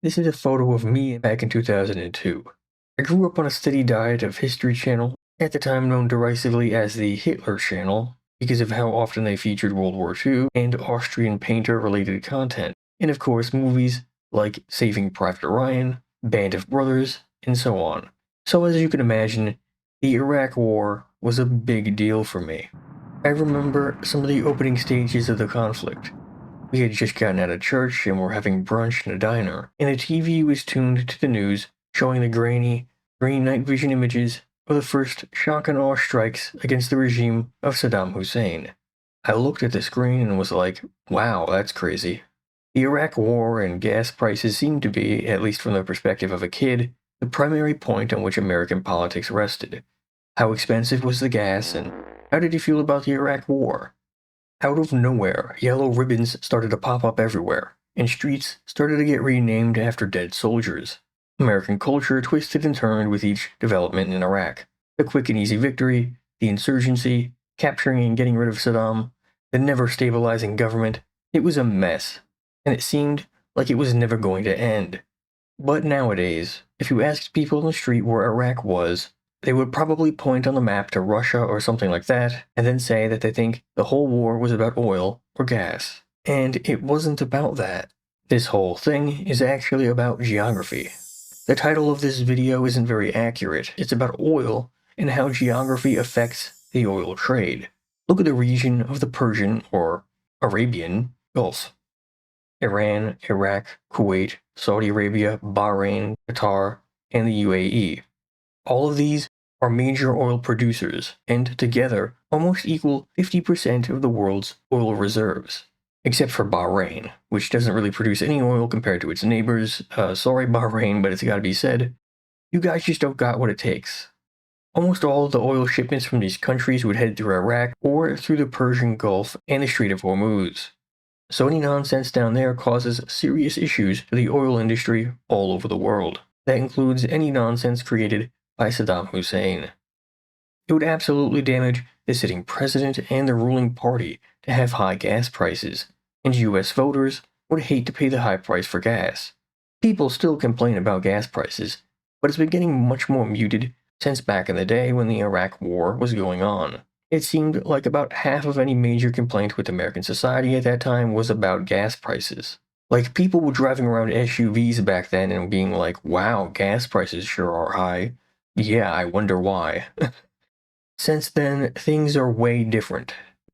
This is a photo of me back in 2002. I grew up on a steady diet of History Channel, at the time known derisively as the Hitler Channel, because of how often they featured World War II and Austrian painter-related content, and of course movies like Saving Private Ryan, Band of Brothers, and so on. So as you can imagine, the Iraq War was a big deal for me. I remember some of the opening stages of the conflict. We had just gotten out of church and were having brunch in a diner, and the TV was tuned to the news, showing the grainy, green night vision images of the first shock and awe strikes against the regime of Saddam Hussein. I looked at the screen and was like, wow, that's crazy. The Iraq War and gas prices seemed to be, at least from the perspective of a kid, the primary point on which American politics rested. How expensive was the gas, and how did you feel about the Iraq War? Out of nowhere, yellow ribbons started to pop up everywhere, and streets started to get renamed after dead soldiers. American culture twisted and turned with each development in Iraq. The quick and easy victory, the insurgency, capturing and getting rid of Saddam, the never-stabilizing government. It was a mess, and it seemed like it was never going to end. But nowadays, if you asked people on the street where Iraq was, they would probably point on the map to Russia or something like that, and then say that they think the whole war was about oil or gas. And it wasn't about that. This whole thing is actually about geography. The title of this video isn't very accurate. It's about oil and how geography affects the oil trade. Look at the region of the Persian or Arabian Gulf. Iran, Iraq, Kuwait, Saudi Arabia, Bahrain, Qatar, and the UAE. All of these are major oil producers, and together almost equal 50% of the world's oil reserves. Except for Bahrain, which doesn't really produce any oil compared to its neighbors. Sorry Bahrain, but it's gotta be said. You guys just don't got what it takes. Almost all of the oil shipments from these countries would head through Iraq or through the Persian Gulf and the Strait of Hormuz. So any nonsense down there causes serious issues to the oil industry all over the world. That includes any nonsense created by Saddam Hussein. It would absolutely damage the sitting president and the ruling party to have high gas prices, and US voters would hate to pay the high price for gas. People still complain about gas prices, but it's been getting much more muted since back in the day when the Iraq War was going on. It seemed like about half of any major complaint with American society at that time was about gas prices. Like, people were driving around SUVs back then and being like, wow, gas prices sure are high. Yeah, I wonder why. Since then, things are way different.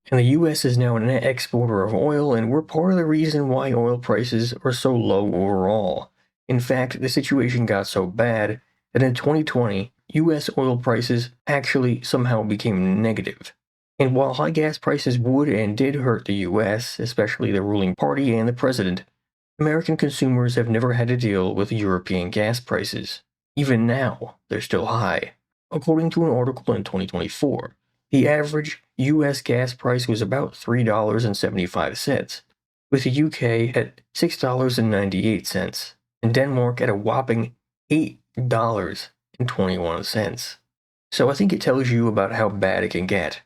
And the US is now a net exporter of oil, and we're part of the reason why oil prices are so low overall. In fact, the situation got so bad that in 2020, US oil prices actually somehow became negative. And while high gas prices would and did hurt the US, especially the ruling party and the president, American consumers have never had to deal with European gas prices. Even now, they're still high. According to an article in 2024, the average US gas price was about $3.75, with the UK at $6.98, and Denmark at a whopping $8.21. So I think it tells you about how bad it can get.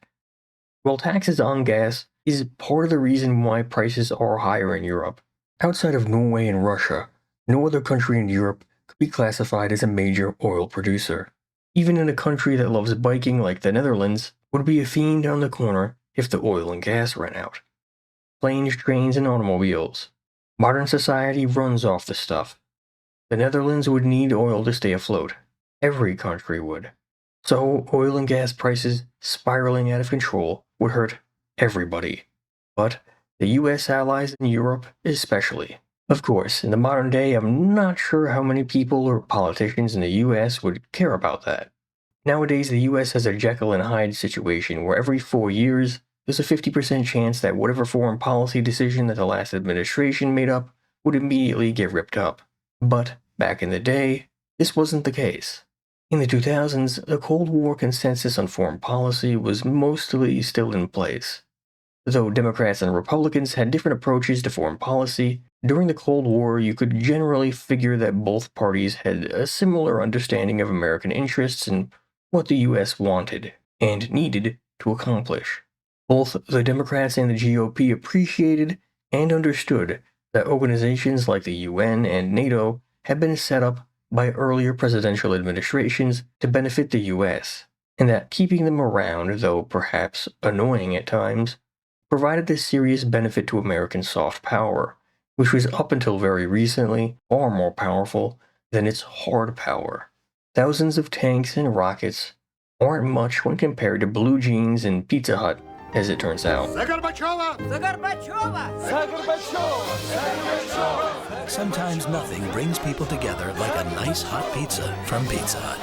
While taxes on gas is part of the reason why prices are higher in Europe, outside of Norway and Russia, no other country in Europe could be classified as a major oil producer. Even in a country that loves biking like the Netherlands, would be a fiend on the corner if the oil and gas ran out. Planes, trains, and automobiles. Modern society runs off the stuff. The Netherlands would need oil to stay afloat. Every country would. So oil and gas prices spiraling out of control would hurt everybody. But the US allies in Europe especially. Of course, in the modern day, I'm not sure how many people or politicians in the US would care about that. Nowadays, the US has a Jekyll and Hyde situation where every 4 years, there's a 50% chance that whatever foreign policy decision that the last administration made up would immediately get ripped up. But back in the day, this wasn't the case. In the 2000s, the Cold War consensus on foreign policy was mostly still in place. Though Democrats and Republicans had different approaches to foreign policy, during the Cold War you could generally figure that both parties had a similar understanding of American interests and what the US wanted and needed to accomplish. Both the Democrats and the GOP appreciated and understood that organizations like the UN and NATO had been set up by earlier presidential administrations to benefit the US, and that keeping them around, though perhaps annoying at times, provided a serious benefit to American soft power, which was up until very recently far more powerful than its hard power. Thousands of tanks and rockets aren't much when compared to blue jeans and Pizza Hut, as it turns out. Sometimes nothing brings people together like a nice hot pizza from Pizza Hut.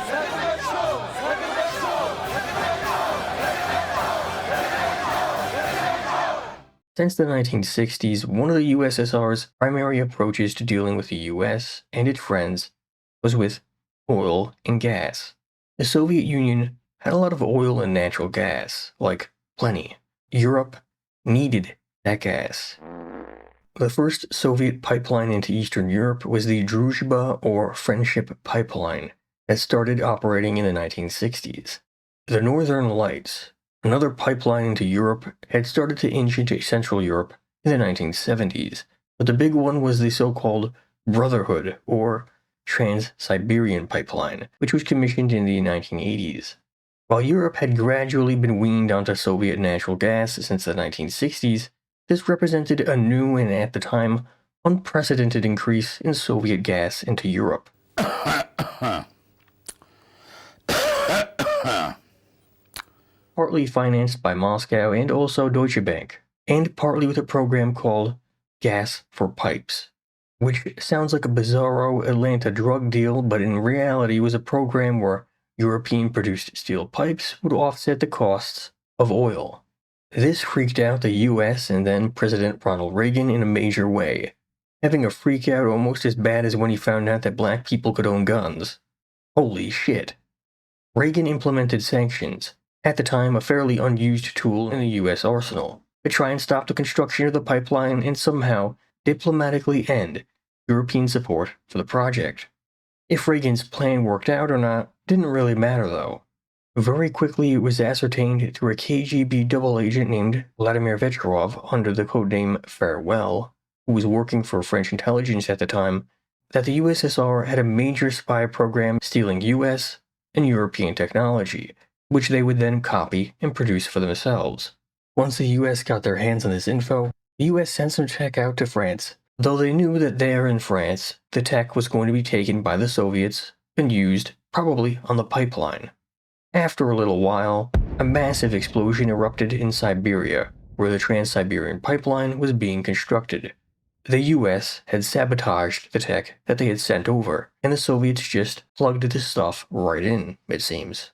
Since the 1960s, one of the USSR's primary approaches to dealing with the US and its friends was with oil and gas. The Soviet Union had a lot of oil and natural gas, like plenty. Europe needed that gas. The first Soviet pipeline into Eastern Europe was the Druzhba or Friendship Pipeline that started operating in the 1960s. The Northern Lights, another pipeline into Europe, had started to inch into Central Europe in the 1970s, but the big one was the so-called Brotherhood or Trans-Siberian Pipeline, which was commissioned in the 1980s. While Europe had gradually been weaned onto Soviet natural gas since the 1960s, this represented a new and, at the time, unprecedented increase in Soviet gas into Europe. Partly financed by Moscow and also Deutsche Bank, and partly with a program called Gas for Pipes, which sounds like a bizarro Atlanta drug deal, but in reality was a program where European-produced steel pipes would offset the costs of oil. This freaked out the US and then President Ronald Reagan in a major way, having a freakout almost as bad as when he found out that black people could own guns. Holy shit. Reagan implemented sanctions, at the time a fairly unused tool in the US arsenal, to try and stop the construction of the pipeline and somehow diplomatically end European support for the project. If Reagan's plan worked out or not didn't really matter though. Very quickly it was ascertained through a KGB double agent named Vladimir Vechurov under the codename Farewell, who was working for French intelligence at the time, that the USSR had a major spy program stealing US and European technology, which they would then copy and produce for themselves. Once the US got their hands on this info, the US sent some tech out to France, though they knew that there in France, the tech was going to be taken by the Soviets and used, probably, on the pipeline. After a little while, a massive explosion erupted in Siberia, where the Trans-Siberian pipeline was being constructed. The US had sabotaged the tech that they had sent over, and the Soviets just plugged the stuff right in, it seems.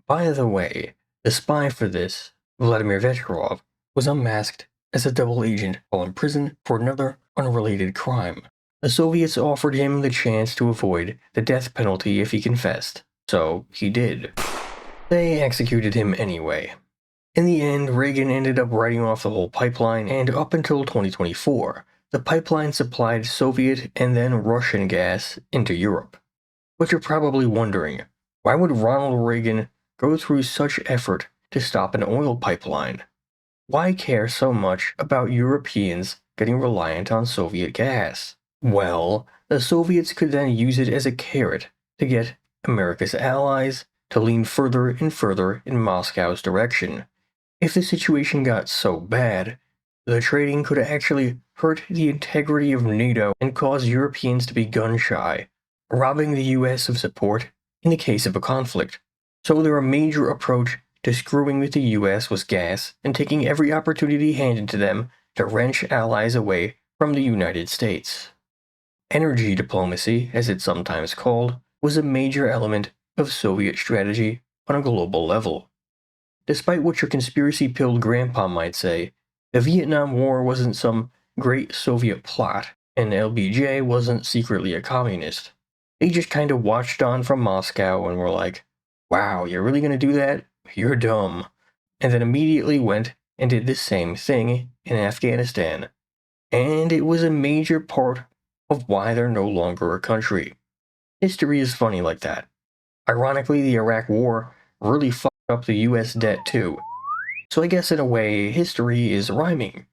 By the way, the spy for this, Vladimir Vechurov, was unmasked as a double agent while in prison for another unrelated crime. The Soviets offered him the chance to avoid the death penalty if he confessed, so he did. They executed him anyway. In the end, Reagan ended up writing off the whole pipeline, and up until 2024, the pipeline supplied Soviet and then Russian gas into Europe. But you're probably wondering, why would Ronald Reagan go through such effort to stop an oil pipeline? Why care so much about Europeans getting reliant on Soviet gas? Well, the Soviets could then use it as a carrot to get America's allies to lean further and further in Moscow's direction. If the situation got so bad, the trading could actually hurt the integrity of NATO and cause Europeans to be gun-shy, robbing the US of support in the case of a conflict. So their major approach to screwing with the US was gas and taking every opportunity handed to them to wrench allies away from the United States. Energy diplomacy, as it's sometimes called, was a major element of Soviet strategy on a global level. Despite what your conspiracy-pilled grandpa might say, the Vietnam War wasn't some great Soviet plot, and LBJ wasn't secretly a communist. They just kind of watched on from Moscow and were like, wow, you're really gonna do that? You're dumb. And then immediately went and did the same thing in Afghanistan. And it was a major part of why they're no longer a country. History is funny like that. Ironically, the Iraq War really fucked up the US debt too. So I guess in a way, history is rhyming.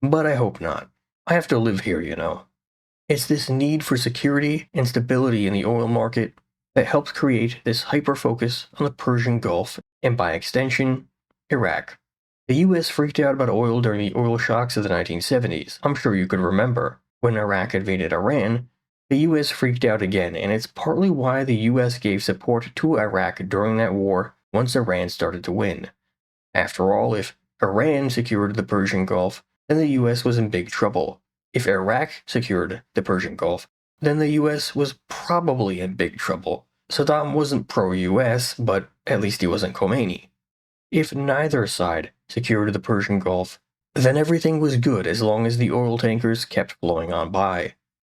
But I hope not. I have to live here, you know. It's this need for security and stability in the oil market that helps create this hyper-focus on the Persian Gulf and, by extension, Iraq. The US freaked out about oil during the oil shocks of the 1970s. I'm sure you could remember. When Iraq invaded Iran, the US freaked out again, and it's partly why the US gave support to Iraq during that war once Iran started to win. After all, if Iran secured the Persian Gulf, then the US was in big trouble. If Iraq secured the Persian Gulf, then the US was probably in big trouble. Saddam wasn't pro-US, but at least he wasn't Khomeini. If neither side secured the Persian Gulf, then everything was good as long as the oil tankers kept blowing on by.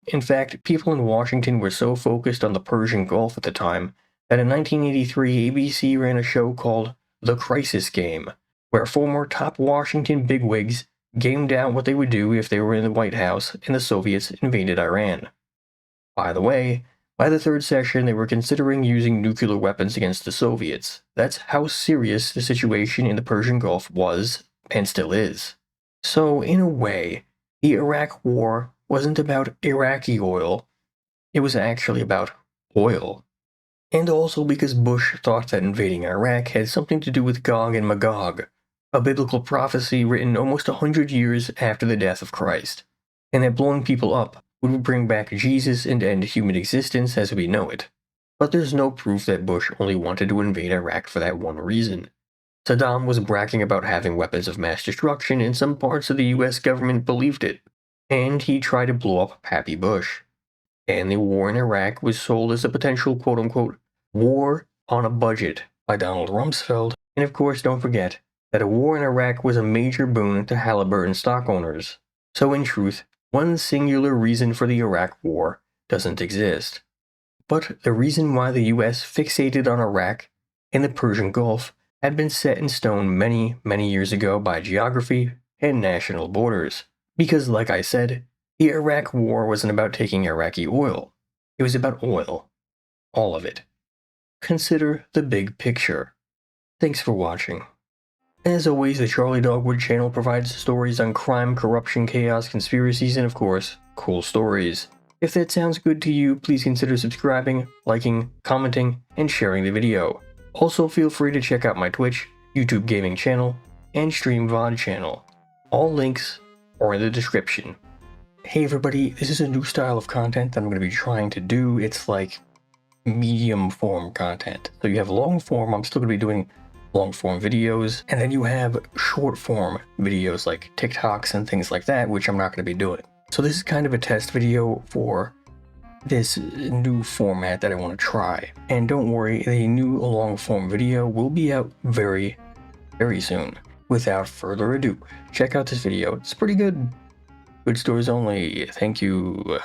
In fact, people in Washington were so focused on the Persian Gulf at the time that in 1983 ABC ran a show called The Crisis Game, where former top Washington bigwigs gamed out what they would do if they were in the White House and the Soviets invaded Iran. By the way, by the third session they were considering using nuclear weapons against the Soviets. That's how serious the situation in the Persian Gulf was, and still is. So, in a way, the Iraq War wasn't about Iraqi oil, it was actually about oil. And also because Bush thought that invading Iraq had something to do with Gog and Magog, a biblical prophecy written almost 100 years after the death of Christ, and that blowing people up would bring back Jesus and end human existence as we know it. But there's no proof that Bush only wanted to invade Iraq for that one reason. Saddam was bragging about having weapons of mass destruction, and some parts of the US government believed it, and he tried to blow up Pappy Bush. And the war in Iraq was sold as a potential quote-unquote war on a budget by Donald Rumsfeld, and of course don't forget that a war in Iraq was a major boon to Halliburton stock owners. So in truth, one singular reason for the Iraq War doesn't exist. But the reason why the US fixated on Iraq and the Persian Gulf had been set in stone many, many years ago by geography and national borders. Because, like I said, the Iraq War wasn't about taking Iraqi oil. It was about oil. All of it. Consider the big picture. Thanks for watching. As always, the Charlie Dogwood channel provides stories on crime, corruption, chaos, conspiracies, and of course, cool stories. If that sounds good to you, please consider subscribing, liking, commenting, and sharing the video. Also, feel free to check out my Twitch, YouTube gaming channel, and stream VOD channel. All links are in the description. Hey everybody, this is a new style of content that I'm going to be trying to do. It's like medium form content. So you have long form, I'm still going to be doing long form videos, and then you have short form videos like TikToks and things like that, which I'm not going to be doing. So this is kind of a test video for this new format that I want to try. And don't worry, the new long form video will be out very, very soon. Without further ado, check out this video. It's pretty good. Good stories only. Thank you.